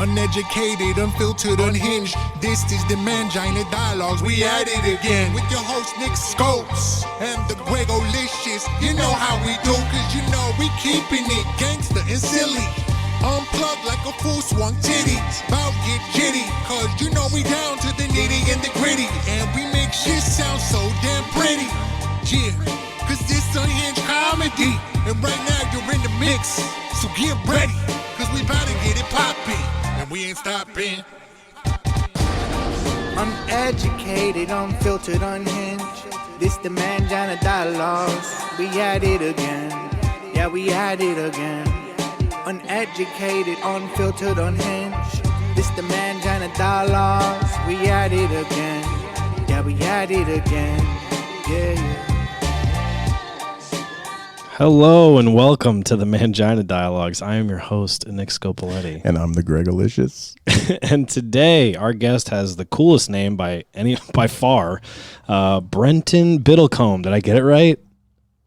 Uneducated, unfiltered, unhinged. This is the Mangina Dialogues. We at it again with your host Nick Scopes and the Gregolicious. You know how we do, cause you know we keeping it gangster and silly. Unplugged like a full swung titty. Bout get jitty, cause you know we down to the nitty and the gritty. And we make shit sound so damn pretty. Yeah, cause this unhinged comedy. And right now you're in the mix, so get ready, cause we bout to get it poppin', and we ain't stopping. Uneducated, unfiltered, unhinged. This the Mangina Dialogues. We at it again. Yeah, we at it again. Uneducated, unfiltered, unhinged. This the Mangina Dialogues. We at it again. Yeah, we at it again. Yeah, yeah. Hello and welcome to the Mangina Dialogues. I am your host, Nick Scopoletti. And I'm the Gregolicious. And today, our guest has the coolest name by far, Brenton Biddlecombe. Did I get it right?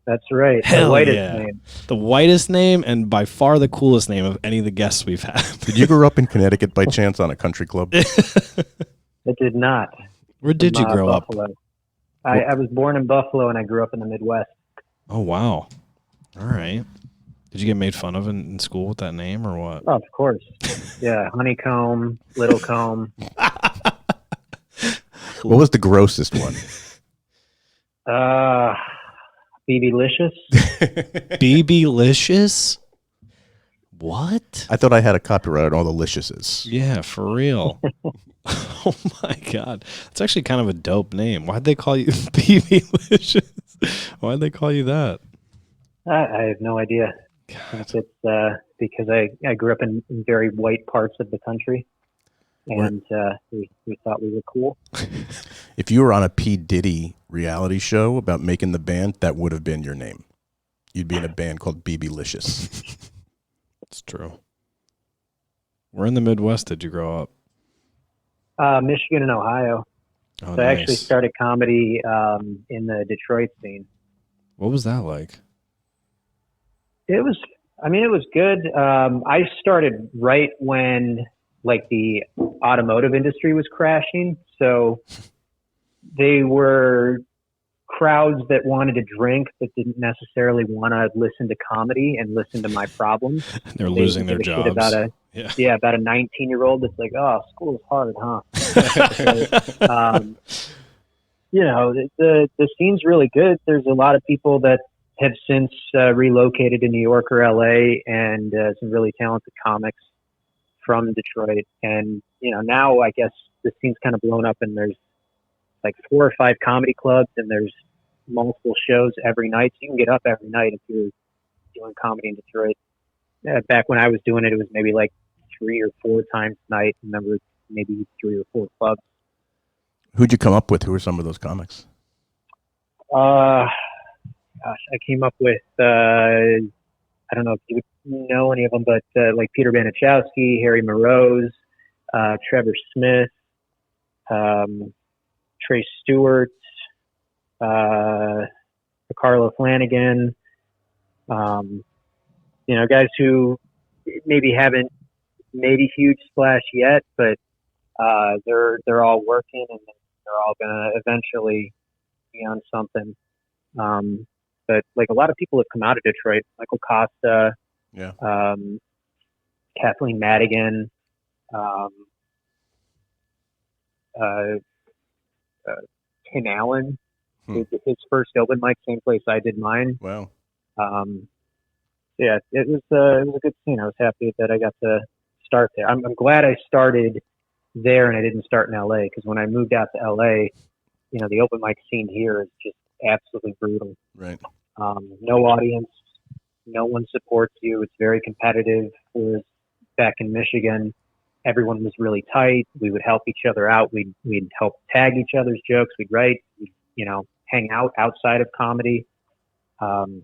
That's right. Hell the whitest yeah. name. The whitest name and by far the coolest name of any of the guests we've had. Did you grow up in Connecticut by chance on a country club? It did not. Where did you grow Buffalo. up? I was born in Buffalo and I grew up in the Midwest. Oh, wow. All right. Did you get made fun of in school with that name or what? Oh, of course. Yeah, Honeycomb, Little Comb. What was the grossest one? BB-licious. BB-licious? What? I thought I had a copyright on all the liciouses. Yeah, for real. Oh my God. It's actually kind of a dope name. Why'd they call you BB-licious? Why'd they call you that? I have no idea. It's because I grew up in very white parts of the country, and we thought we were cool. If you were on a P. Diddy reality show about making the band, that would have been your name. You'd be in a band called BB-licious. It's true. Where in the Midwest did you grow up? Michigan and Ohio. Oh, So I actually started comedy in the Detroit scene. What was that like? It was good. I started right when like the automotive industry was crashing. So they were crowds that wanted to drink but didn't necessarily want to listen to comedy and listen to my problems. They're losing their jobs. About a 19-year-old that's like, oh, school is hard, huh? The scene's really good. There's a lot of people that have since relocated to New York or LA, and some really talented comics from Detroit. And, now I guess the scene's kind of blown up, and there's like 4 or 5 comedy clubs, and there's multiple shows every night. So you can get up every night if you're doing comedy in Detroit. Back when I was doing it, it was maybe like 3 or 4 times a night. I remember maybe 3 or 4 clubs. Who'd you come up with? Who were some of those comics? I came up with, I don't know if you would know any of them, but like Peter Banachowski, Harry Morose, Trevor Smith, Trey Stewart, Carlo Flanagan, guys who maybe haven't made a huge splash yet, but they're all working and they're all going to eventually be on something. But like a lot of people have come out of Detroit, Michael Costa, Kathleen Madigan, Tim Allen, his first open mic, same place I did mine. Wow. It was a good scene. I was happy that I got to start there. I'm glad I started there and I didn't start in LA, because when I moved out to LA, the open mic scene here is just absolutely brutal. Right. No audience, no one supports you. It's very competitive. Whereas back in Michigan, everyone was really tight. We would help each other out. We'd help tag each other's jokes. We'd write, hang out outside of comedy. So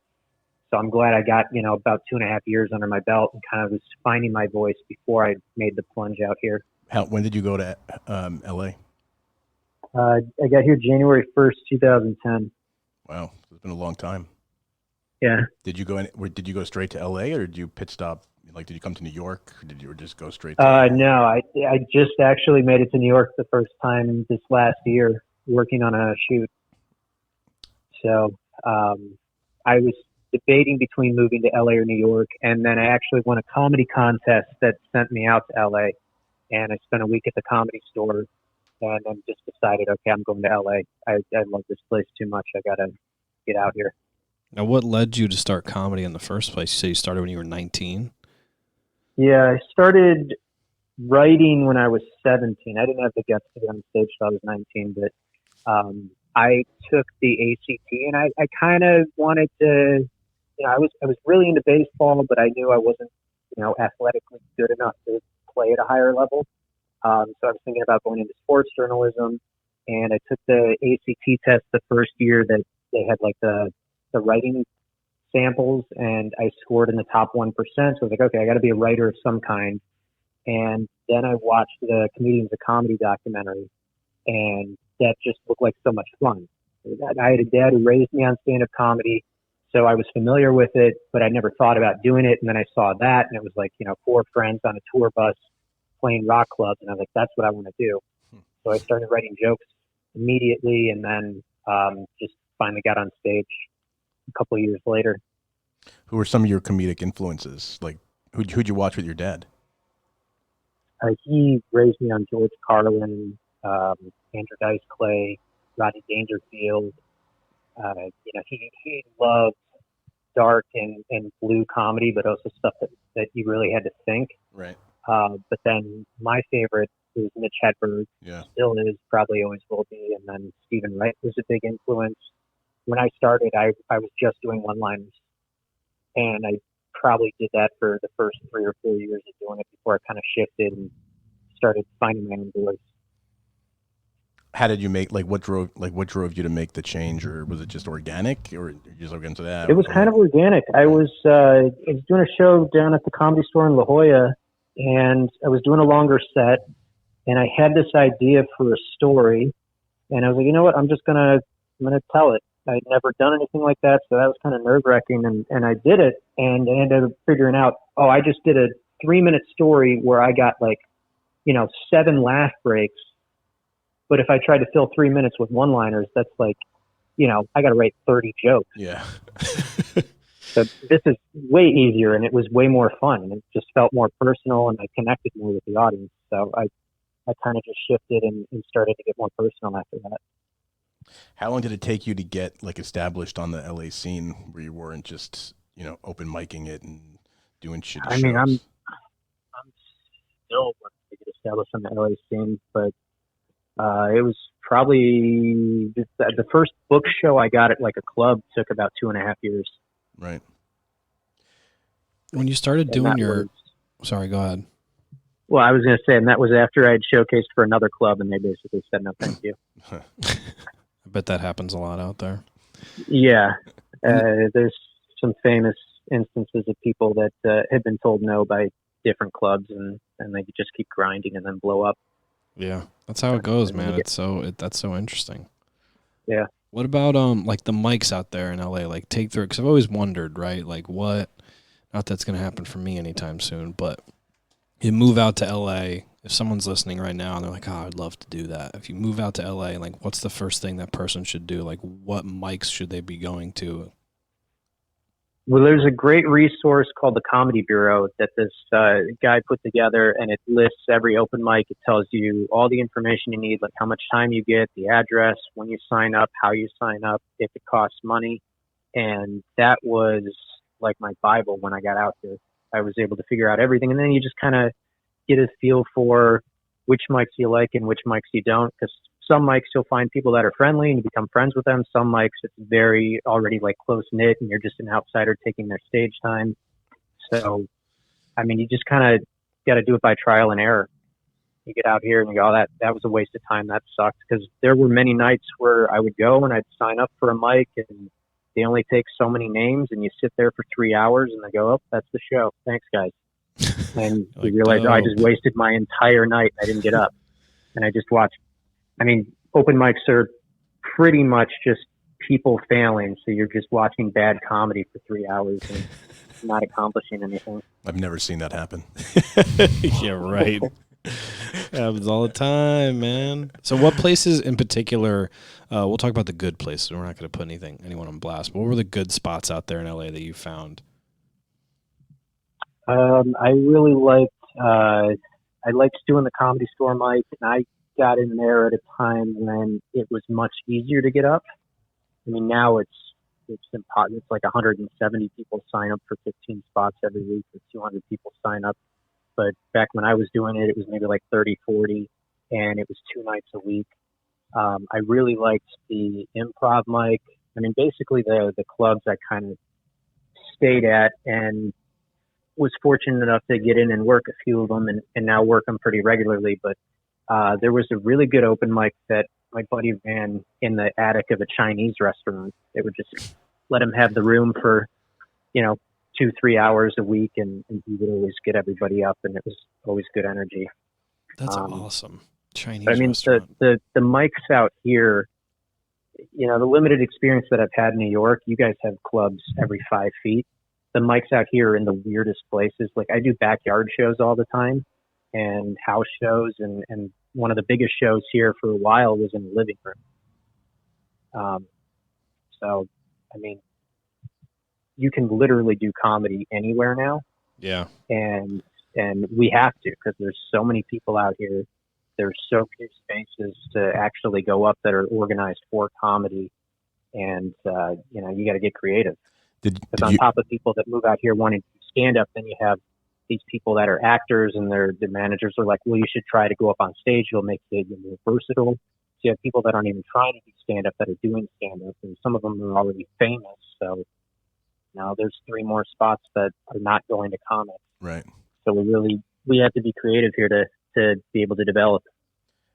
I'm glad I got, about 2.5 years under my belt and kind of was finding my voice before I made the plunge out here. When did you go to LA? I got here January 1st, 2010. Wow. It's been a long time. Yeah. Did you go straight to LA, or did you pit stop Like, did you come to New York, or did you just go straight? No, I just actually made it to New York the first time this last year, working on a shoot. So I was debating between moving to LA or New York, and then I actually won a comedy contest that sent me out to LA, and I spent a week at the Comedy Store, and then just decided, okay, I'm going to LA. I love this place too much. I gotta get out here. Now, what led you to start comedy in the first place? You say you started when you were 19? Yeah, I started writing when I was 17. I didn't have the guts to get on stage till I was 19, but I took the ACT, and I kind of wanted to, I was really into baseball, but I knew I wasn't, athletically good enough to play at a higher level. So I was thinking about going into sports journalism, and I took the ACT test the first year that they had like the writing samples, and I scored in the top 1%. So I was like, okay, I got to be a writer of some kind. And then I watched the Comedians of Comedy documentary, and that just looked like so much fun. I had a dad who raised me on stand-up comedy, so I was familiar with it, but I never thought about doing it. And then I saw that, and it was like, 4 friends on a tour bus playing rock clubs, and I was like, that's what I want to do. So I started writing jokes immediately, and then just finally got on stage a couple of years later. Who were some of your comedic influences? Like, who'd you watch with your dad? He raised me on George Carlin, Andrew Dice Clay, Rodney Dangerfield. He loved dark and blue comedy, but also stuff that you really had to think. Right. But then my favorite was Mitch Hedberg. Yeah. Still is, probably always will be. And then Stephen Wright was a big influence. When I started, I was just doing one-liners, and I probably did that for the first 3 or 4 years of doing it before I kind of shifted and started finding my own voice. How did you make, what drove you to make the change, or was it just organic, or you just look into that? It was kind of organic. I was doing a show down at the Comedy Store in La Jolla, and I was doing a longer set, and I had this idea for a story, and I was like, you know what, I'm gonna tell it. I'd never done anything like that, so that was kind of nerve-wracking, and I did it, and I ended up figuring out, I just did a 3-minute story where I got 7 laugh breaks, but if I tried to fill 3 minutes with one-liners, that's I got to write 30 jokes. Yeah. So this is way easier, and it was way more fun, and it just felt more personal, and I connected more with the audience, so I kind of just shifted and started to get more personal after that. How long did it take you to get established on the LA scene where you weren't just, open micing it and doing shitty shows? I mean, I'm still wanting to get established on the LA scene, but it was probably the first book show I got at a club took about 2.5 years. Right. When you started doing sorry, go ahead. Well, I was going to say, and that was after I had showcased for another club, and they basically said, no, thank you. I bet that happens a lot out there. Yeah. There's some famous instances of people that had been told no by different clubs, and they just keep grinding and then blow up. Yeah, that's how it goes, man. That's so interesting. Yeah. What about the mics out there in LA? Take through, because I've always wondered, right? What? Not that's going to happen for me anytime soon, but you move out to LA. If someone's listening right now and they're like, I'd love to do that. If you move out to LA, what's the first thing that person should do? What mics should they be going to? Well, there's a great resource called the Comedy Bureau that this guy put together, and it lists every open mic. It tells you all the information you need, how much time you get, the address, when you sign up, how you sign up, if it costs money. And that was my Bible when I got out here. I was able to figure out everything, and then you just kind of get a feel for which mics you like and which mics you don't, because some mics you'll find people that are friendly and you become friends with them. Some mics it's very already close knit and you're just an outsider taking their stage time. So, I mean, you just kind of got to do it by trial and error. You get out here and you go, that was a waste of time. That sucked, because there were many nights where I would go and I'd sign up for a mic and they only take so many names, and you sit there for 3 hours and they go, oh, that's the show. Thanks, guys. And you realize, I just wasted my entire night. I didn't get up. And I just watched. I mean, open mics are pretty much just people failing. So you're just watching bad comedy for 3 hours and not accomplishing anything. I've never seen that happen. Yeah, right. Happens all the time, man. So what places in particular, we'll talk about the good places. We're not going to put anyone on blast. But what were the good spots out there in LA that you found? I really I liked doing the Comedy Store mic, and I got in there at a time when it was much easier to get up. I mean, now it's impossible. It's like 170 people sign up for 15 spots every week, or 200 people sign up. But back when I was doing it, it was maybe like 30, 40, and it was 2 nights a week. I really liked the improv mic. I mean, basically the clubs I kind of stayed at and was fortunate enough to get in and work a few of them, and now work them pretty regularly. But there was a really good open mic that my buddy ran in the attic of a Chinese restaurant. They would just let him have the room for, 2-3 hours a week, and he would always get everybody up, and it was always good energy. That's awesome. Chinese I mean, restaurant. the mics out here, the limited experience that I've had in New York, you guys have clubs every 5 feet. The mics out here are in the weirdest places. Like, I do backyard shows all the time and house shows, and one of the biggest shows here for a while was in the living room. So, I mean, you can literally do comedy anywhere now. Yeah. And we have to, because there's so many people out here. There's so few spaces to actually go up that are organized for comedy. And, you got to get creative. Because on top of people that move out here wanting to stand up, then you have these people that are actors, and their managers are like, well, you should try to go up on stage. It'll make you more versatile. So you have people that aren't even trying to do stand up that are doing stand up, and some of them are already famous. So now there's 3 more spots that are not going to comics. Right. So we have to be creative here to be able to develop.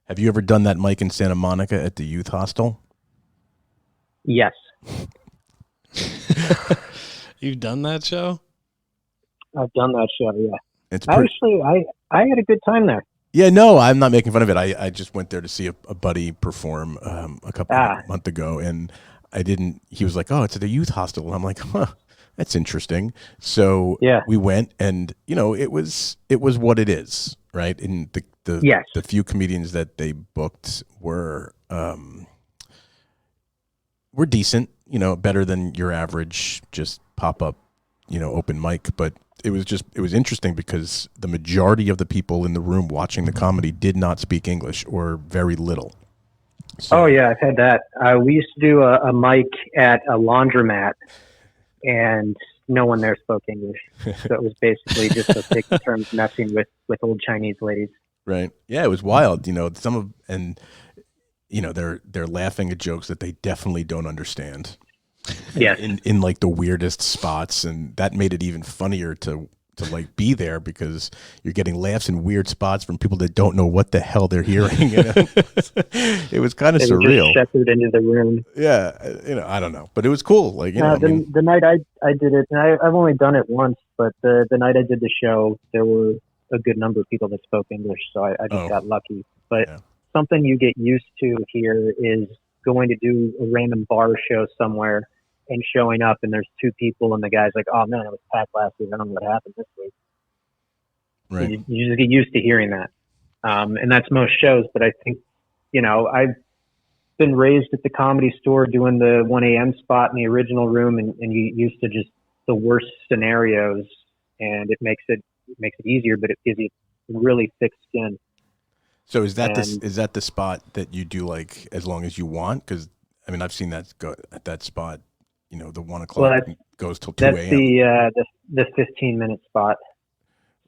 Have you ever done that mic in Santa Monica at the youth hostel? Yes. You've done that show? I've done that show, yeah. It's Actually, I had a good time there. Yeah, no, I'm not making fun of it. I just went there to see a buddy perform a couple of months ago, and he was like, oh, it's at the youth hostel. And I'm like, huh, that's interesting. So we went, and, it was what it is, right? And the few comedians that they booked were decent, better than your average just pop up, open mic. But it was interesting because the majority of the people in the room watching the comedy did not speak English, or very little. So, oh yeah, I've had that. We used to do a mic at a laundromat, and no one there spoke English. So it was basically just a taking turns messing with old Chinese ladies. Right. Yeah, it was wild. They're laughing at jokes that they definitely don't understand. Yeah. In like the weirdest spots, and that made it even funnier to like be there, because you're getting laughs in weird spots from people that don't know what the hell they're hearing. It was kind of surreal. Just shepherded into the room. Yeah, I don't know, but it was cool. Like, the night I did it, and I've only done it once, but the night I did the show, there were a good number of people that spoke English, so I just got lucky. But something you get used to here is going to do a random bar show somewhere and showing up, and there's 2 people, and the guy's like, oh man, it was packed last week. I don't know what happened this week. Right. You just get used to hearing that. And that's most shows, but I think, I've been raised at the Comedy Store doing the 1 a.m. spot in the original room, and you get used to just the worst scenarios, and it makes it easier, but it gives you really thick skin. So is that the spot that you do like as long as you want? Because I mean, I've seen that go at that spot. The 1 o'clock goes till 2 a.m. That's the 15-minute spot.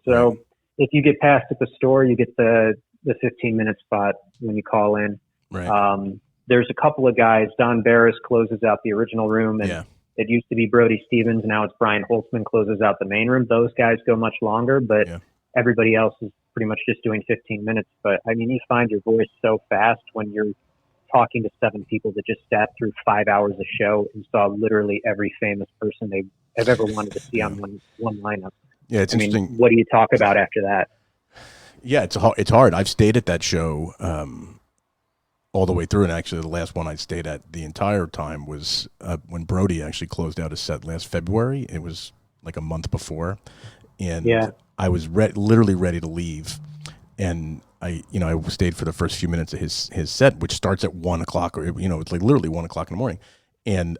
So if you get past at the store, you get the 15-minute spot when you call in. Right. There's a couple of guys. Don Barris closes out the original room, and it used to be Brody Stevens. Now it's Brian Holtzman closes out the main room. Those guys go much longer, but everybody else is pretty much just doing 15 minutes. But I mean, you find your voice so fast when you're talking to 7 people that just sat through 5 hours of show and saw literally every famous person they have ever wanted to see on one lineup. Yeah, it's interesting. What do you talk about after that? Yeah, it's hard. I've stayed at that show all the way through, and actually the last one I stayed at the entire time was when Brody actually closed out his set last February. It was like a month before, and I was literally ready to leave, and I stayed for the first few minutes of his set, which starts at 1 o'clock, or it's like literally 1 o'clock in the morning, and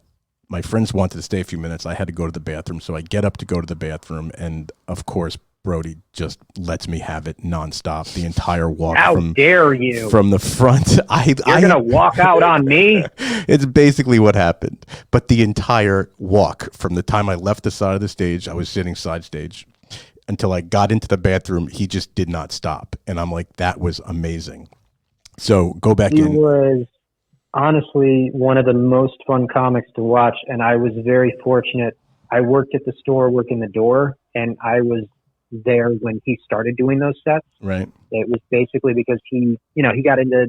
my friends wanted to stay a few minutes. I had to go to the bathroom, so I get up to go to the bathroom, and of course Brody just lets me have it nonstop the entire walk. How dare you? From the front. You're gonna walk out on me? It's basically what happened. But the entire walk, from the time I left the side of the stage, I was sitting side stage, until I got into the bathroom, he just did not stop. And I'm like, that was amazing. So go back in. He was honestly one of the most fun comics to watch, and I was very fortunate. I worked at the store, working the door, and I was there when he started doing those sets. Right. It was basically because he got into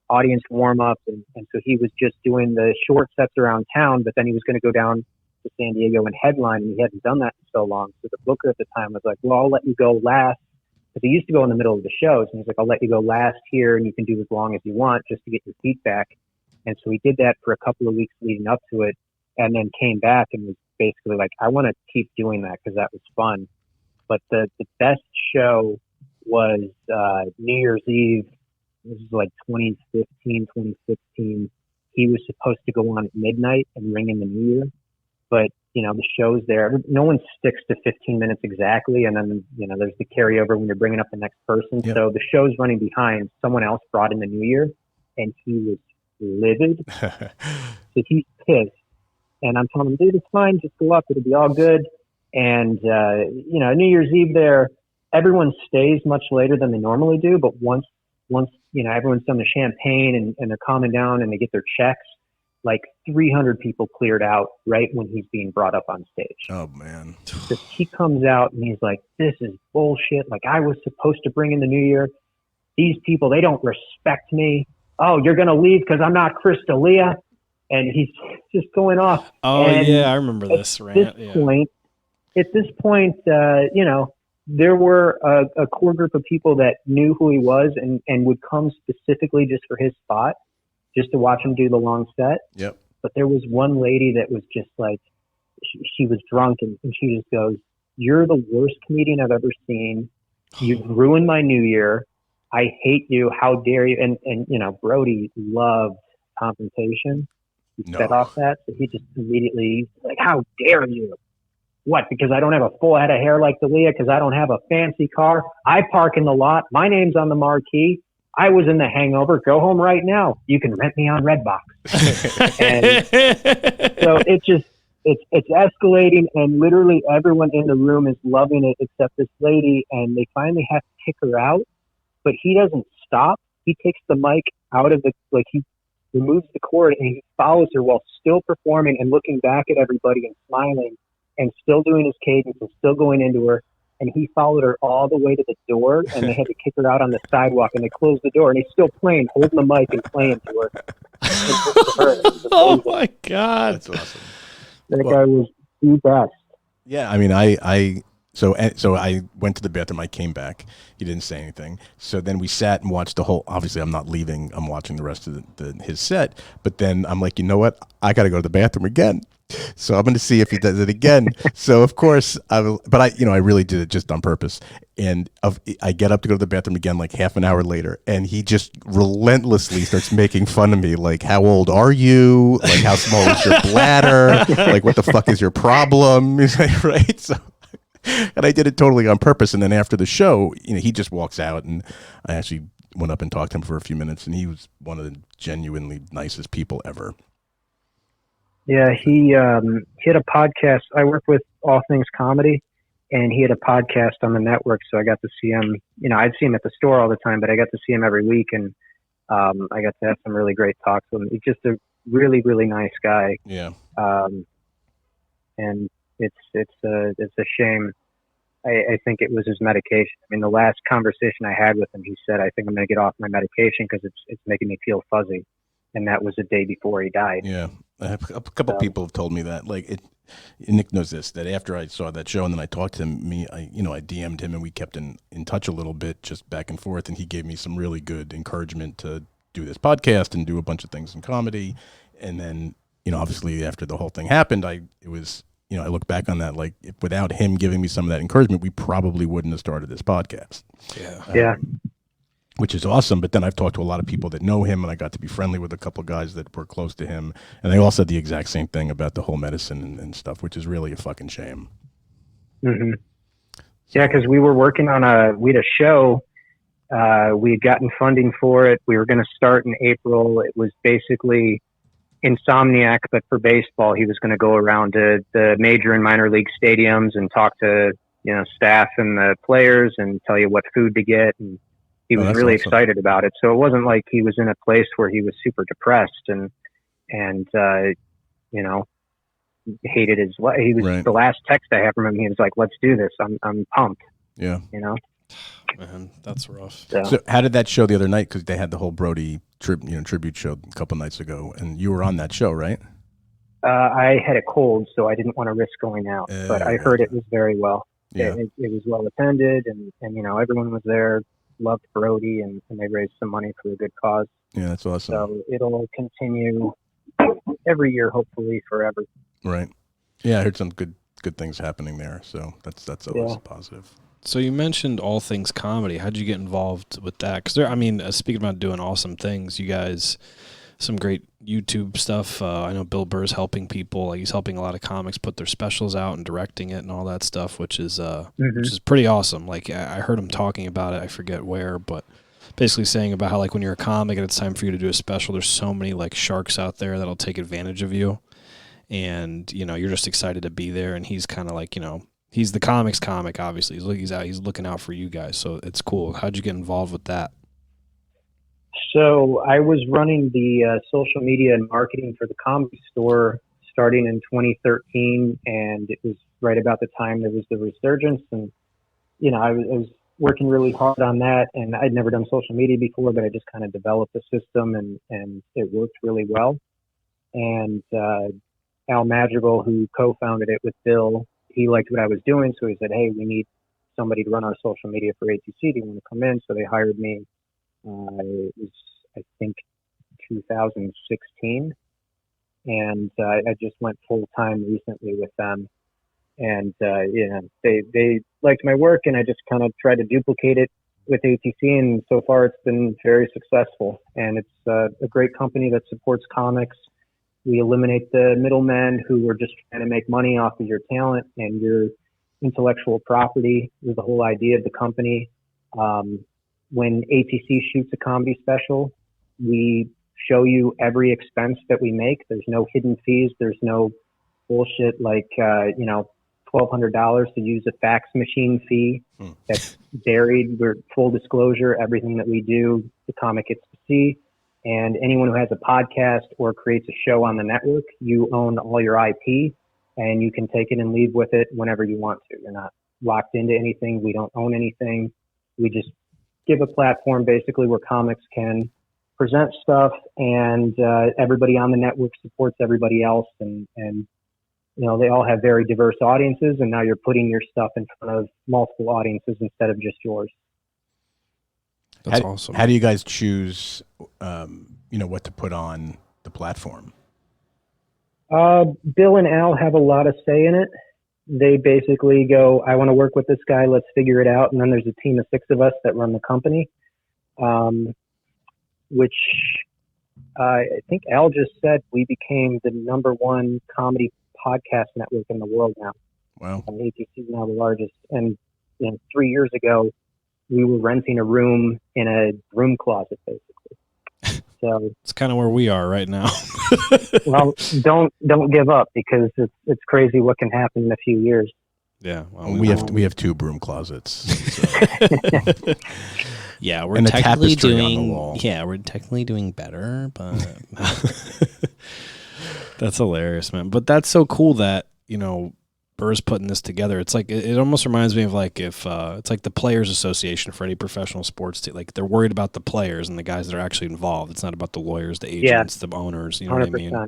audience warm up, and so he was just doing the short sets around town, but then he was going to go down to San Diego and headline, and he hadn't done that in so long. So the booker at the time was like, well, I'll let you go last, because he used to go in the middle of the shows, and he's like, I'll let you go last here, and you can do as long as you want just to get your feet back. And so he did that for a couple of weeks leading up to it, and then came back and was basically like, I want to keep doing that because that was fun. But the best show was New Year's Eve. This was like 2015, 2016. He was supposed to go on at midnight and ring in the New Year. But, the show's there. No one sticks to 15 minutes exactly. And then, there's the carryover when you're bringing up the next person. Yep. So the show's running behind. Someone else brought in the New Year, and he was livid. So he's pissed. And I'm telling him, dude, it's fine. Just go up. It'll be all good. And, New Year's Eve there, everyone stays much later than they normally do. But once everyone's done the champagne and they're calming down and they get their checks, like 300 people cleared out right when he's being brought up on stage. Oh, man. So he comes out and he's like, this is bullshit. Like, I was supposed to bring in the New Year. These people, they don't respect me. Oh, you're going to leave because I'm not Chris D'Elia? And he's just going off. Oh, and yeah, I remember this rant. At this point, there were a core group of people that knew who he was and would come specifically just for his spot, just to watch him do the long set. Yep. But there was one lady that was just like, she was drunk, and she just goes, you're the worst comedian I've ever seen. You've ruined my New Year. I hate you. How dare you? And Brody loved confrontation. He fed off that. So he just immediately like, how dare you? What? Because I don't have a full head of hair like D'Elia? Because I don't have a fancy car? I park in the lot. My name's on the marquee. I was in The Hangover. Go home right now. You can rent me on Redbox. And so it's escalating, and literally everyone in the room is loving it except this lady, and they finally have to kick her out, but he doesn't stop. He takes the mic out of he removes the cord, and he follows her while still performing and looking back at everybody and smiling and still doing his cadence and still going into her. And he followed her all the way to the door, and they had to kick her out on the sidewalk, and they closed the door, and he's still playing, holding the mic and playing to her. Oh my God. That's awesome. That guy was the best. Yeah, I mean, so I went to the bathroom. I came back. He didn't say anything. So then we sat and watched the whole. Obviously, I'm not leaving. I'm watching the rest of his set. But then I'm like, you know what? I got to go to the bathroom again. So I'm going to see if he does it again. So of course, I really did it just on purpose. And I get up to go to the bathroom again, like half an hour later, and he just relentlessly starts making fun of me. Like, how old are you? Like, how small is your bladder? Like, what the fuck is your problem? He's like, right? So, and I did it totally on purpose. And then after the show, he just walks out, and I actually went up and talked to him for a few minutes, and he was one of the genuinely nicest people ever. Yeah, he had a podcast. I work with All Things Comedy, and he had a podcast on the network, so I got to see him. I'd see him at the store all the time, but I got to see him every week, and I got to have some really great talks with him. He's just a really, really nice guy. Yeah. And it's a shame. I think it was his medication. I mean, the last conversation I had with him, he said, I think I'm going to get off my medication because it's making me feel fuzzy. And that was the day before he died. Yeah. A couple people have told me that. Like, Nick knows this, that after I saw that show and then I talked to him, I DM'd him and we kept in touch a little bit, just back and forth. And he gave me some really good encouragement to do this podcast and do a bunch of things in comedy. And then, obviously after the whole thing happened, it was I look back on that, like without him giving me some of that encouragement, we probably wouldn't have started this podcast. Yeah. Which is awesome. But then I've talked to a lot of people that know him, and I got to be friendly with a couple of guys that were close to him. And they all said the exact same thing about the whole medicine and stuff, which is really a fucking shame. Mm-hmm. Yeah. Cause we were working on we had a show. We had gotten funding for it. We were going to start in April. It was basically Insomniac, but for baseball. He was going to go around to the major and minor league stadiums and talk to, staff and the players and tell you what food to get. And he was really excited about it. So it wasn't like he was in a place where he was super depressed and hated his life. He was right. The last text I have from him. He was like, "Let's do this. I'm pumped." Yeah. Man, that's rough. So how did that show the other night? Because they had the whole Brody tribute show a couple nights ago, and you were on that show, right? I had a cold, so I didn't want to risk going out. But I heard it was very well. Yeah. It was well attended, and everyone was there, loved Brody, and they raised some money for a good cause. Yeah, that's awesome. So it'll continue every year, hopefully forever. Right. Yeah, I heard some good things happening there. So that's always positive. So you mentioned All Things Comedy. How'd you get involved with that? Because speaking about doing awesome things, you guys, some great YouTube stuff. I know Bill Burr's helping people. Like he's helping a lot of comics put their specials out and directing it and all that stuff, which is pretty awesome. Like I heard him talking about it. I forget where, but basically saying about how like when you're a comic and it's time for you to do a special, there's so many like sharks out there that'll take advantage of you, and you're just excited to be there. And he's kind of like he's the comics comic, obviously. He's looking out for you guys, so it's cool. How'd you get involved with that? So I was running the social media and marketing for the Comedy Store starting in 2013, and it was right about the time there was the resurgence. And I was working really hard on that, and I'd never done social media before, but I just kind of developed the system, and it worked really well. And Al Madrigal, who co-founded it with Bill, he liked what I was doing, so he said, "Hey, we need somebody to run our social media for ATC. Do you want to come in?" So they hired me. It was, I think, 2016, and I just went full time recently with them. And they liked my work, and I just kind of tried to duplicate it with ATC, and so far it's been very successful. And it's a great company that supports comics. We eliminate the middlemen who are just trying to make money off of your talent and your intellectual property. Is the whole idea of the company. When ATC shoots a comedy special, we show you every expense that we make. There's no hidden fees. There's no bullshit like, $1,200 to use a fax machine fee that's buried. We're full disclosure. Everything that we do, the comic gets to see. And anyone who has a podcast or creates a show on the network, you own all your IP, and you can take it and leave with it whenever you want to. You're not locked into anything. We don't own anything. We just give a platform basically where comics can present stuff, and everybody on the network supports everybody else. And they all have very diverse audiences, and now you're putting your stuff in front of multiple audiences instead of just yours. That's awesome. How do you guys choose, what to put on the platform? Bill and Al have a lot of say in it. They basically go, "I want to work with this guy. Let's figure it out." And then there's a team of 6 of us that run the company, which I think Al just said we became the #1 comedy podcast network in the world now. Wow. ATC is now the largest. And 3 years ago, we were renting a room in a broom closet, basically. So it's kind of where we are right now. Well, don't give up, because it's crazy what can happen in a few years. Yeah, well, we have 2 broom closets. So. Yeah, we're and the technically tapestry doing. on the wall. Yeah, we're technically doing better, but that's hilarious, man. But that's so cool that Burr's putting this together. It's like it almost reminds me of like if it's like the Players Association for any professional sports team. Like they're worried about the players and the guys that are actually involved. It's not about the lawyers, the agents, the owners. You know 100%. What I mean?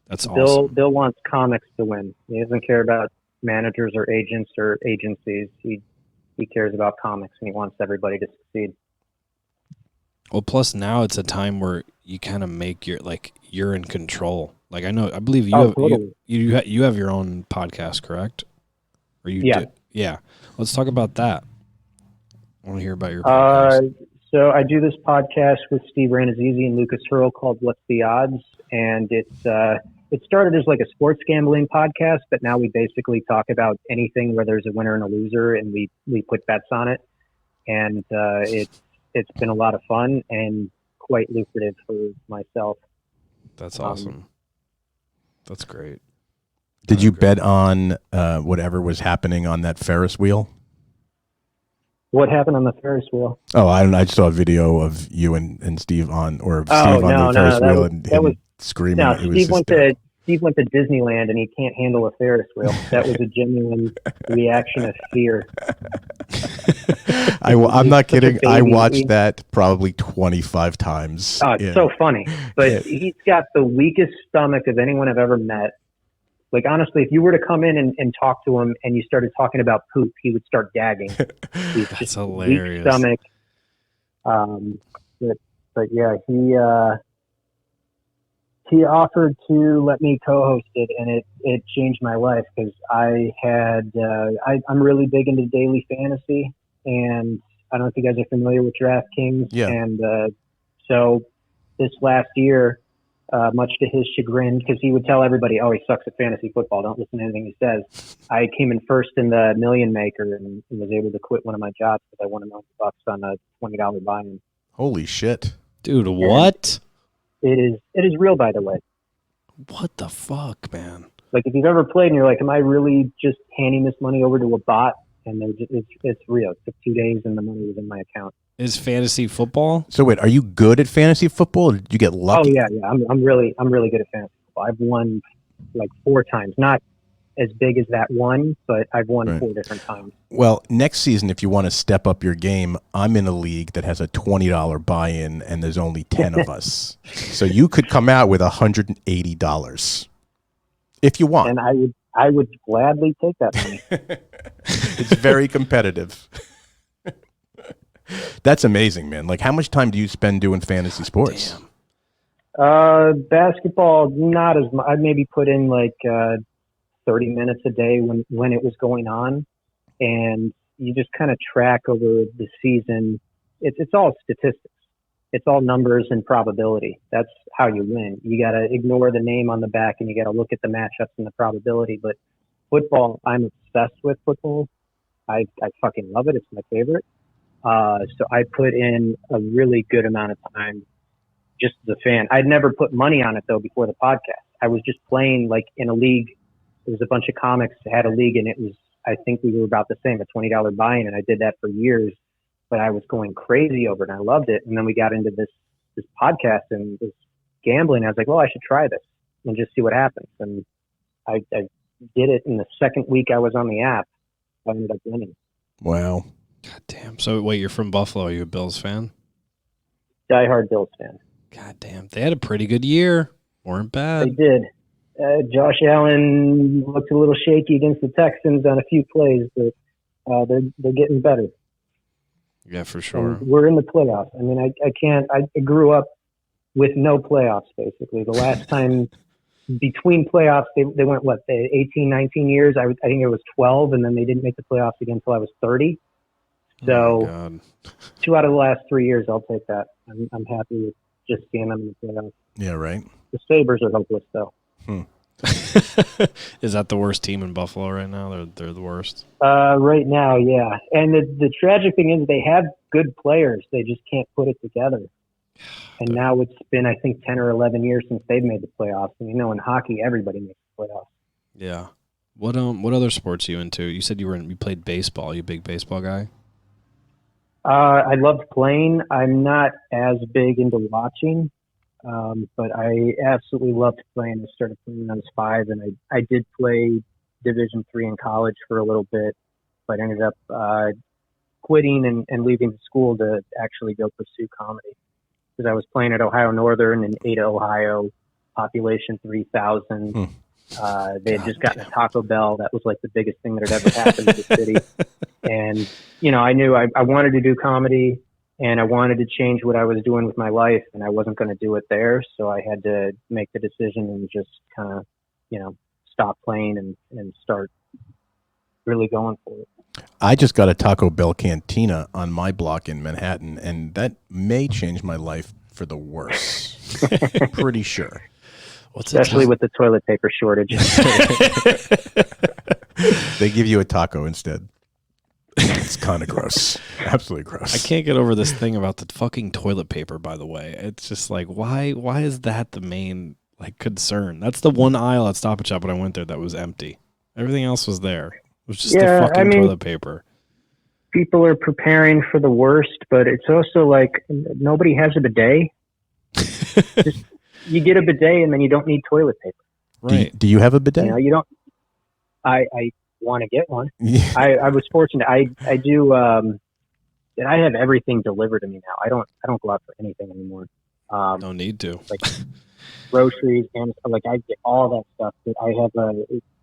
That's awesome. Bill wants comics to win. He doesn't care about managers or agents or agencies. He cares about comics, and he wants everybody to succeed. Well, plus now it's a time where you kind of make you're in control. Like I believe you totally. you have your own podcast, correct? Or you Yeah. do? Yeah. Let's talk about that. I want to hear about your podcast. So I do this podcast with Steve Rannazzisi and Lucas Hurl called What's the Odds? And it started as like a sports gambling podcast, but now we basically talk about anything where there's a winner and a loser, and we put bets on it. And it's been a lot of fun and quite lucrative for myself. That's awesome. That's great. Did you bet on whatever was happening on that Ferris wheel? What happened on the Ferris wheel? Oh, I don't know. I just saw a video of you and Steve on, or Steve on the Ferris wheel and him screaming. No, Steve went to Disneyland and he can't handle a Ferris wheel. That was a genuine reaction of fear. I'm not kidding. I watched that probably 25 times. Oh, it's so funny. But he's got the weakest stomach of anyone I've ever met. Like, honestly, if you were to come in and talk to him and you started talking about poop, he would start gagging. He's That's just hilarious. Weak stomach. But yeah, he offered to let me co-host it, and it changed my life because I'm really big into daily fantasy, and I don't know if you guys are familiar with DraftKings. Yeah. And so this last year, much to his chagrin, because he would tell everybody, "Oh, he sucks at fantasy football. Don't listen to anything he says." I came in first in the Million Maker and was able to quit one of my jobs because I won $1 million on a $20 buy-in. Holy shit, dude! What? It is real, by the way. What the fuck, man? Like, if you've ever played and you're like, "Am I really just handing this money over to a bot?" And it's real. It took 2 days and the money was in my account. Is fantasy football? So wait, are you good at fantasy football, or did you get lucky? Oh yeah. I'm really good at fantasy football. I've won like 4 times, not as big as that one, but I've won 4 different times. Well, next season, if you want to step up your game, I'm in a league that has a $20 buy-in, and there's only 10 of us. So you could come out with $180 if you want. And I would gladly take that money. It's very competitive. That's amazing, man. Like, how much time do you spend doing fantasy sports? Basketball, not as much. I maybe put in like 30 minutes a day when it was going on, and you just kind of track over the season. It's all statistics. It's all numbers and probability. That's how you win. You got to ignore the name on the back, and you got to look at the matchups and the probability. But football, I'm obsessed with football. I fucking love it. It's my favorite. So I put in a really good amount of time just as a fan. I'd never put money on it, though, before the podcast. I was just playing like in a league. There was a bunch of comics that had a league, and it was, I think we were about the same, a $20 buy-in, and I did that for years. But I was going crazy over it, and I loved it. And then we got into this podcast and this gambling. I was like, well, I should try this and just see what happens. And I did it in the second week I was on the app. I ended up winning. Wow. God damn. So wait, you're from Buffalo. Are you a Bills fan? Diehard Bills fan. God damn. They had a pretty good year. Weren't bad. They did. Josh Allen looked a little shaky against the Texans on a few plays, but they're getting better. Yeah, for sure. And we're in the playoffs. I mean, I grew up with no playoffs, basically. The last time between playoffs, they went, 18, 19 years? I think it was 12, and then they didn't make the playoffs again until I was 30. So 2 out of the last 3 years, I'll take that. I'm happy with just seeing them in the playoffs. Yeah, right. The Sabres are hopeless, though. Is that the worst team in Buffalo right now? They're the worst? Right now, yeah. And the tragic thing is they have good players. They just can't put it together. And now it's been, I think, 10 or 11 years since they've made the playoffs. And, in hockey, everybody makes the playoffs. Yeah. What other sports are you into? You said you played baseball. Are you a big baseball guy? I loved playing. I'm not as big into watching, but I absolutely loved playing. I started playing when I was 5, and I did play Division III in college for a little bit, but ended up quitting and leaving the school to actually go pursue comedy. Because I was playing at Ohio Northern in Ada, Ohio, population 3,000. They had just gotten a Taco Bell. That was like the biggest thing that had ever happened to the city. And, I knew I wanted to do comedy. and I wanted to change what I was doing with my life, and I wasn't going to do it there. So I had to make the decision and just kind of, stop playing and start really going for it. I just got a Taco Bell Cantina on my block in Manhattan, and that may change my life for the worse. Pretty sure. Especially with the toilet paper shortage. They give you a taco instead. It's kind of gross. Absolutely gross. I can't get over this thing about the fucking toilet paper, by the way. It's just like, why is that the main concern? That's the one aisle at Stop and Shop when I went there that was empty. Everything else was there. It was just the fucking toilet paper. People are preparing for the worst, but it's also like nobody has a bidet. You get a bidet and then you don't need toilet paper. Right. Do you have a bidet? You don't. I want to get one. Yeah. I was fortunate. I do. I have everything delivered to me now. I don't go out for anything anymore. Don't need to. Like groceries and I get all that stuff. But I have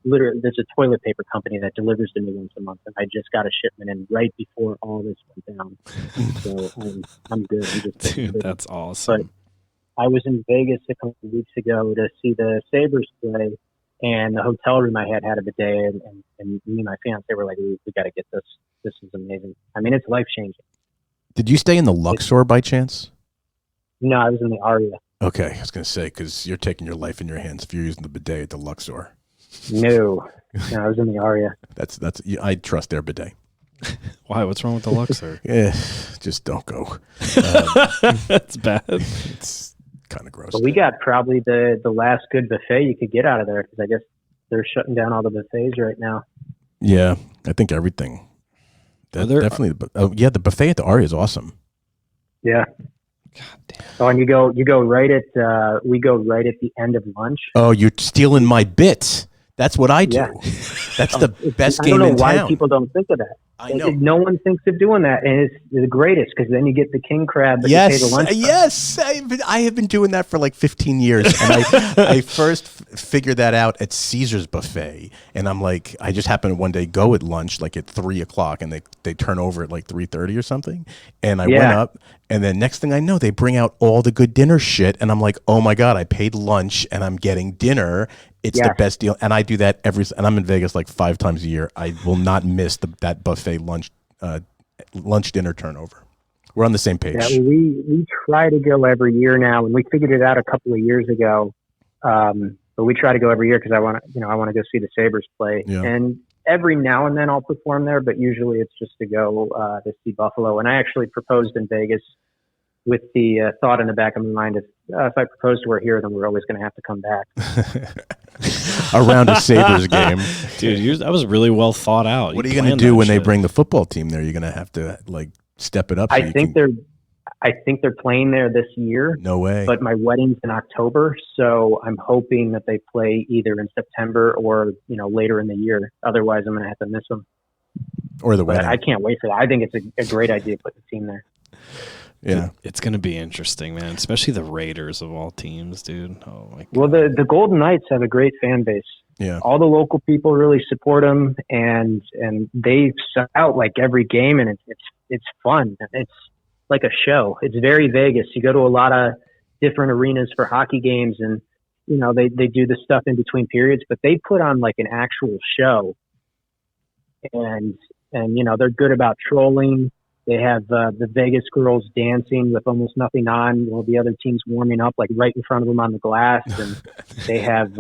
there's a toilet paper company that delivers to me once a month, and I just got a shipment in right before all this went down. So I'm good. Dude, that's awesome. But I was in Vegas a couple of weeks ago to see the Sabres play, and the hotel room I had a bidet, and me and my fiance were like, we got to get this. This is amazing. I mean, it's life-changing. Did you stay in the Luxor by chance? No, I was in the Aria. Okay, I was going to say, because you're taking your life in your hands if you're using the bidet at the Luxor. No, I was in the Aria. That's. I trust their bidet. Why? What's wrong with the Luxor? Yeah, just don't go. That's bad. It's kind of gross. But we got probably the last good buffet you could get out of there, because I guess they're shutting down all the buffets right now. Yeah, I think everything. Definitely. The buffet at the Aria is awesome. Yeah. God damn. Oh, and we go right at the end of lunch. Oh, you're stealing my bit. That's what I do. Yeah. That's the best game in town. I don't know why people don't think of that. I know. No one thinks of doing that, and it's the greatest, because then you get the king crab, but you pay the lunch. Yes, I have been doing that for like 15 years, and I first figured that out at Caesar's buffet, and I'm like, I just happened to one day go at lunch like at 3:00, and they turn over at like 3:30 or something, and I went up, and then next thing I know, they bring out all the good dinner shit, and I'm like, oh my god, I paid lunch, and I'm getting dinner. It's the best deal, and I do that and I'm in Vegas like 5 times a year. I will not miss that buffet lunch dinner turnover. We're on the same page. Yeah, we try to go every year now, and we figured it out a couple of years ago. But we try to go every year because I want to go see the Sabres play. Yeah. And every now and then I'll perform there, but usually it's just to go to see Buffalo. And I actually proposed in Vegas with the thought in the back of my mind, if I propose to her here, then we're always going to have to come back. Around a Sabres game. Dude, that was really well thought out. What are you going to do when they bring the football team there? You're going to have to step it up. I think they're playing there this year. No way. But my wedding's in October, so I'm hoping that they play either in September or later in the year. Otherwise, I'm going to have to miss them. Or the wedding. I can't wait for that. I think it's a great idea to put the team there. Yeah, it's going to be interesting, man. Especially the Raiders of all teams, dude. Oh my god. Well, the Golden Knights have a great fan base. Yeah, all the local people really support them, and they sell out like every game, and it's fun. It's like a show. It's very Vegas. You go to a lot of different arenas for hockey games, and they do the stuff in between periods, but they put on like an actual show, and they're good about trolling. They have the Vegas girls dancing with almost nothing on, while the other team's warming up like right in front of them on the glass. And they have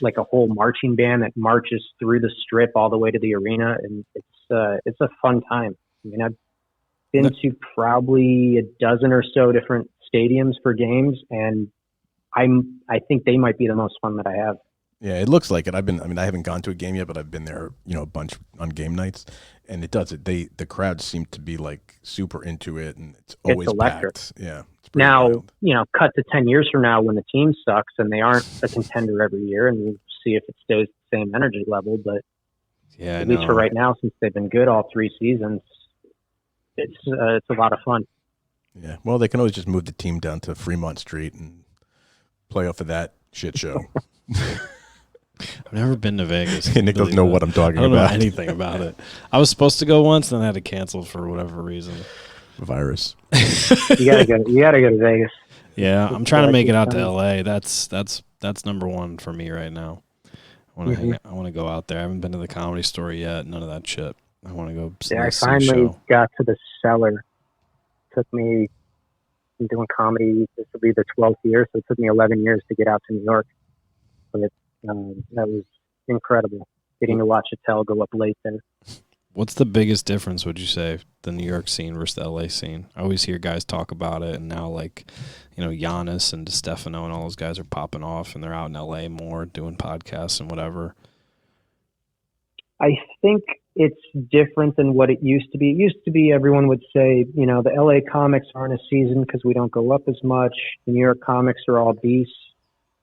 like a whole marching band that marches through the strip all the way to the arena, and it's a fun time. I mean, I've been to probably a dozen or so different stadiums for games, and I think they might be the most fun that I have. Yeah, it looks like it. I haven't gone to a game yet, but I've been there, a bunch on game nights, and it does it. The crowds seem to be like super into it, and it's always electric. Packed. Yeah. Now, wild. Cut to 10 years from now when the team sucks and they aren't a contender every year, and we'll see if it stays the same energy level. But at least for right now, since they've been good all 3 seasons, it's a lot of fun. Yeah. Well, they can always just move the team down to Fremont Street and play off of that shit show. I've never been to Vegas. Nick doesn't know what I'm talking about. I don't know anything about it. I was supposed to go once, and then I had to cancel for whatever reason. virus. You gotta go to Vegas. Yeah, I'm trying to make it out to LA. That's number one for me right now. I want to go out there. I haven't been to the Comedy Store yet. None of that shit. I want to go see I a finally show. got to the Cellar. Took me, I'm doing comedy. This will be the 12th year, so it took me 11 years to get out to New York. But that was incredible. Getting to watch Attell go up late there. What's the biggest difference, would you say, the New York scene versus the LA scene? I always hear guys talk about it, and now, like, you know, Giannis and DeStefano and all those guys are popping off, and they're out in LA more doing podcasts and whatever. I think it's different than what it used to be. It used to be everyone would say, you know, the LA comics aren't a season because we don't go up as much. The New York comics are all beasts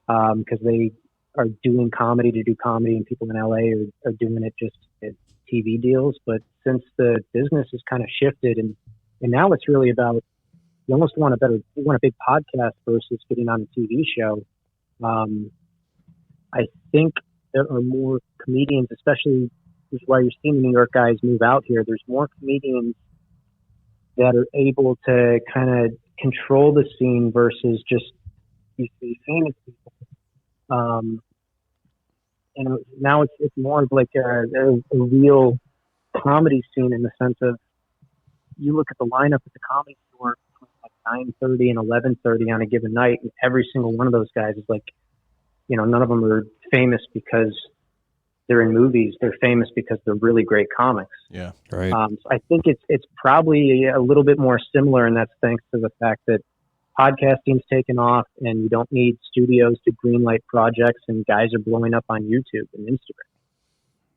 because they are doing comedy to do comedy, and people in LA are doing it just at TV deals. But since the business has kind of shifted, and now it's really about, you almost want a big podcast versus getting on a TV show. I think there are more comedians, especially, which is why you're seeing the New York guys move out here. There's more comedians that are able to kind of control the scene versus just you see famous people. And now it's more of like a real comedy scene in the sense of, you look at the lineup at the Comedy Store like 9:30 and 11:30 on a given night, and every single one of those guys is like, you know, none of them are famous because they're in movies. They're famous because they're really great comics. Yeah, right. So I think it's probably a little bit more similar, and that's thanks to the fact that podcasting's taken off, and you don't need studios to greenlight projects, and guys are blowing up on YouTube and Instagram.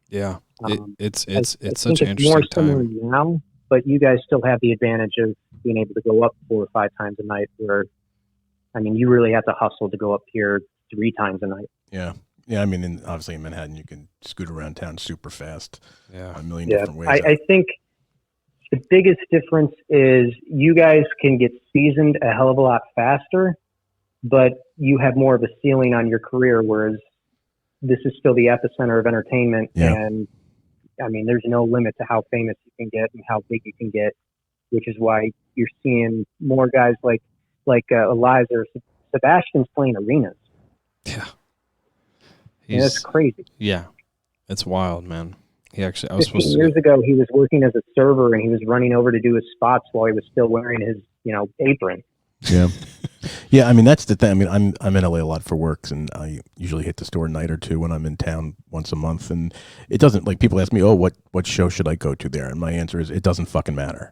Yeah, it's such think an it's more interesting similar time. now, but you guys still have the advantage of being able to go up 4 or 5 times a night. Where, I mean, you really have to hustle to go up here 3 times a night. Yeah. Yeah, I mean, obviously in Manhattan, you can scoot around town super fast. Yeah, a million different ways. I think the biggest difference is you guys can get seasoned a hell of a lot faster, but you have more of a ceiling on your career, whereas this is still the epicenter of entertainment. Yeah. And I mean, there's no limit to how famous you can get and how big you can get, which is why you're seeing more guys like Eliza or Sebastian's playing arenas. Yeah. And that's crazy. Yeah, it's wild, man. He actually, I was 15 supposed to. years ago, he was working as a server, and he was running over to do his spots while he was still wearing his, apron. Yeah. Yeah, I mean, that's the thing. I mean, I'm in LA a lot for work, and I usually hit the store a night or two when I'm in town once a month. And it doesn't, like, people ask me, oh, what show should I go to there? And my answer is, it doesn't fucking matter.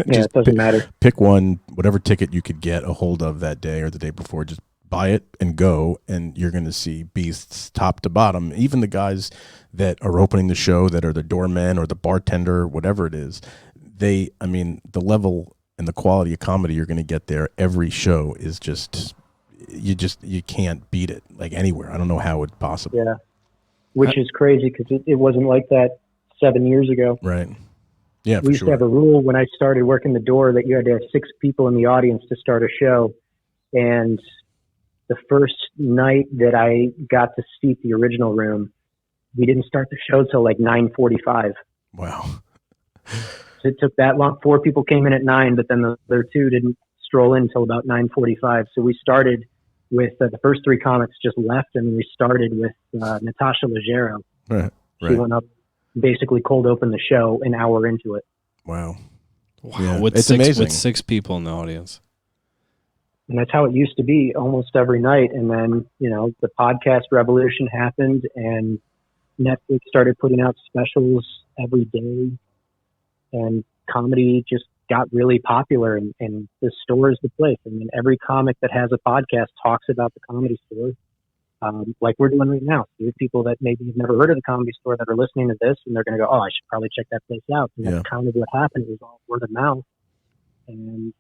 Yeah, it doesn't matter. Pick one, whatever ticket you could get a hold of that day or the day before, just buy it and go, and you're going to see beasts top to bottom. Even the guys that are opening the show, that are the doorman or the bartender, whatever it is, the level and the quality of comedy you're going to get there every show is you can't beat it, like, anywhere. I don't know how it's possible. Yeah, which is crazy because it wasn't like that 7 years ago. Right. Yeah, we used to have a rule when I started working the door that you had to have 6 people in the audience to start a show. And the first night that I got to seat the original room, we didn't start the show till like 9:45. Wow. So it took that long. 4 people came in at 9, but then the other 2 didn't stroll in until about 9:45. So we started with the first 3 comics just left, and we started with Natasha Leggero. Right. She went up, basically cold opened the show an hour into it. Wow. Yeah, it's amazing. With 6 people in the audience. And that's how it used to be almost every night. And then, the podcast revolution happened, and Netflix started putting out specials every day, and comedy just got really popular, and the store is the place. I mean, every comic that has a podcast talks about the Comedy Store, like we're doing right now. There's people that maybe have never heard of the Comedy Store that are listening to this, and they're going to go, oh, I should probably check that place out. And that's kind of what happened. It was all word of mouth. And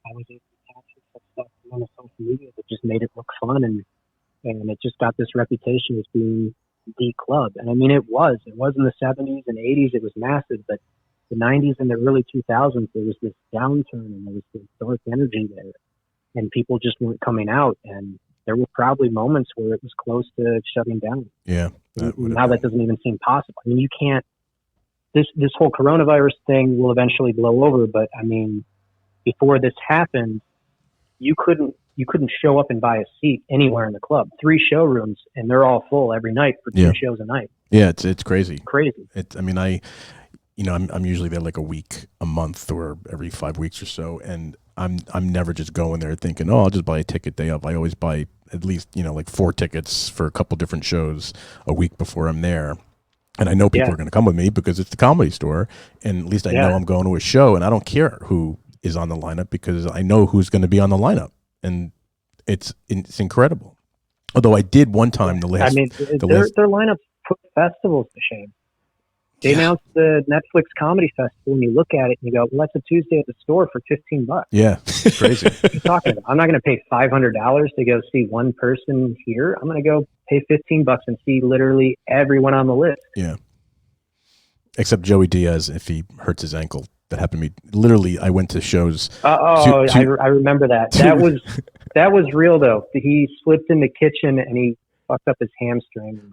I was able to capture some stuff on the social media that just made it look fun, and it just got this reputation as being the club. And I mean, it was in the 70s and 80s, it was massive, but the 90s and the early 2000s, there was this downturn, and there was this dark energy there, and people just weren't coming out, and there were probably moments where it was close to shutting down. Yeah. Now that doesn't even seem possible. I mean, you can't this whole coronavirus thing will eventually blow over. But I mean, before this happened, you couldn't show up and buy a seat anywhere in the club. 3 showrooms, and they're all full every night for 2 shows a night. Yeah, it's crazy. Crazy. I'm usually there like a week, a month, or every 5 weeks or so, and I'm never just going there thinking, oh, I'll just buy a ticket day up. I always buy at least like 4 tickets for a couple different shows a week before I'm there. And I know people are going to come with me because it's the Comedy Store, and at least I know I'm going to a show, and I don't care who is on the lineup because I know who's going to be on the lineup, and it's incredible. Although I did one time their lineups put festivals to shame. They announced the Netflix Comedy Festival, and you look at it and you go, well, that's a Tuesday at the store for $15. Yeah, crazy. What are you talking about? I'm not going to pay $500 to go see one person here. I'm going to go pay $15 and see literally everyone on the list. Yeah. Except Joey Diaz, if he hurts his ankle. That happened to me. Literally, I went to shows. I remember that. That was real, though. He slipped in the kitchen and he fucked up his hamstring.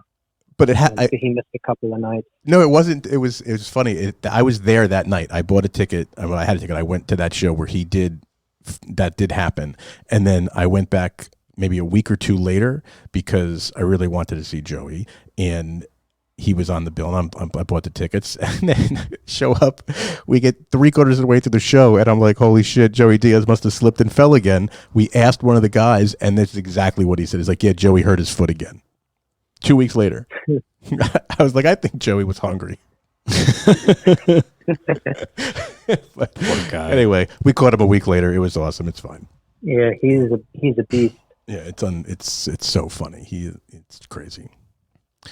But he missed a couple of nights. No, it wasn't. It was funny. I was there that night. I bought a ticket. Well, I had a ticket. I went to that show where that did happen. And then I went back maybe a week or 2 later because I really wanted to see Joey. And he was on the bill, and I bought the tickets. And then show up. We get 3/4 of the way through the show, and I'm like, holy shit, Joey Diaz must have slipped and fell again. We asked one of the guys, and that's exactly what he said. He's like, yeah, Joey hurt his foot again. 2 weeks later. I was like, I think Joey was hungry. But poor guy. Anyway, we caught him a week later. It was awesome. It's fine. Yeah, he's a beast. Yeah, it's so funny. It's crazy.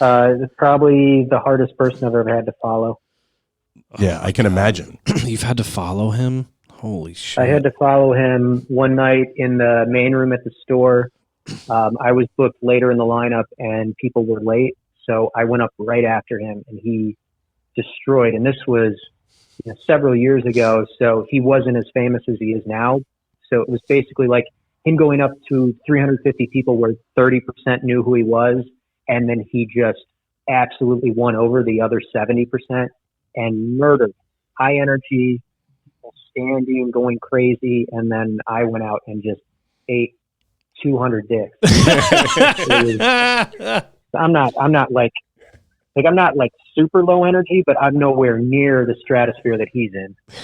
It's probably the hardest person I've ever had to follow. Yeah, I can imagine. You've had to follow him? Holy shit. I had to follow him one night in the main room at the store. I was booked later in the lineup and people were late. So I went up right after him and he destroyed. And this was several years ago. So he wasn't as famous as he is now. So it was basically like him going up to 350 people where 30% knew who he was. And then he just absolutely won over the other 70% and murdered. High energy, standing, going crazy. And then I went out and just ate 200 dicks. I'm not like super low energy, but I'm nowhere near the stratosphere that he's in. So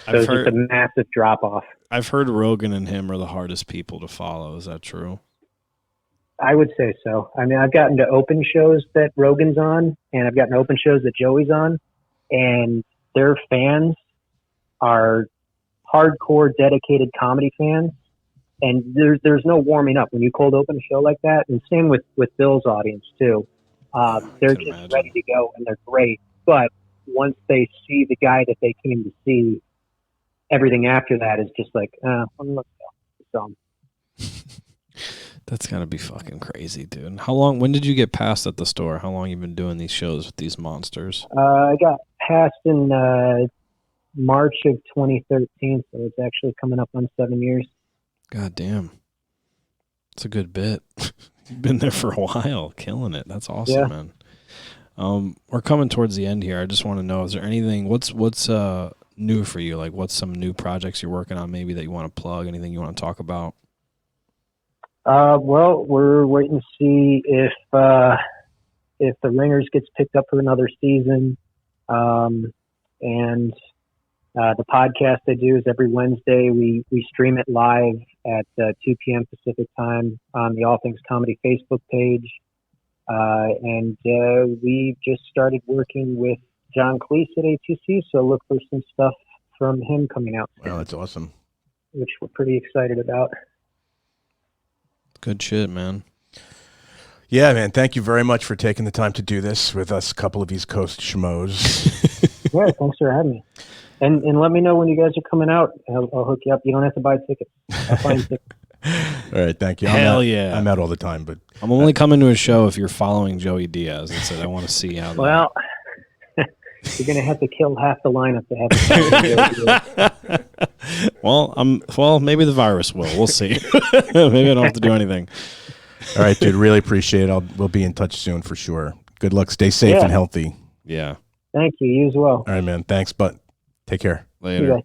it's just a massive drop off. I've heard Rogan and him are the hardest people to follow. Is that true? I would say so. I mean, I've gotten to open shows that Rogan's on, and I've gotten to open shows that Joey's on, and their fans are hardcore, dedicated comedy fans. And there's no warming up when you cold open a show like that. And same with Bill's audience too. They're just ready to go and they're great. But once they see the guy that they came to see, everything after that is just like, let's go. That's gotta be fucking crazy, dude. When did you get passed at the store? How long you been doing these shows with these monsters? I got passed in March of 2013, so it's actually coming up on 7 years. God damn. It's a good bit. You've been there for a while, killing it. That's awesome, man. We're coming towards the end here. I just want to know, is there anything, what's new for you? Like, what's some new projects you're working on maybe that you want to plug? Anything you want to talk about? Well, we're waiting to see if The Ringers gets picked up for another season. And the podcast I do is every Wednesday. We stream it live at 2 p.m. Pacific time on the All Things Comedy Facebook page. And we just started working with John Cleese at ATC, so look for some stuff from him coming out soon. Wow, that's awesome. Which we're pretty excited about. Good shit, man. Yeah, man. Thank you very much for taking the time to do this with us, a couple of East Coast schmoes. Yeah, thanks for having me. And let me know when you guys are coming out. I'll hook you up. You don't have to buy tickets. I'll find tickets. All right, thank you. Hell yeah. I'm out all the time, but I'm only coming to a show if you're following Joey Diaz and said, I want to see how. Well, you're going to have to kill half the lineup to have it. Well, maybe the virus will. We'll see. Maybe I don't have to do anything. All right, dude. Really appreciate it. We'll be in touch soon for sure. Good luck. Stay safe and healthy. Yeah. Thank you. You as well. All right, man. Thanks, but take care. Later.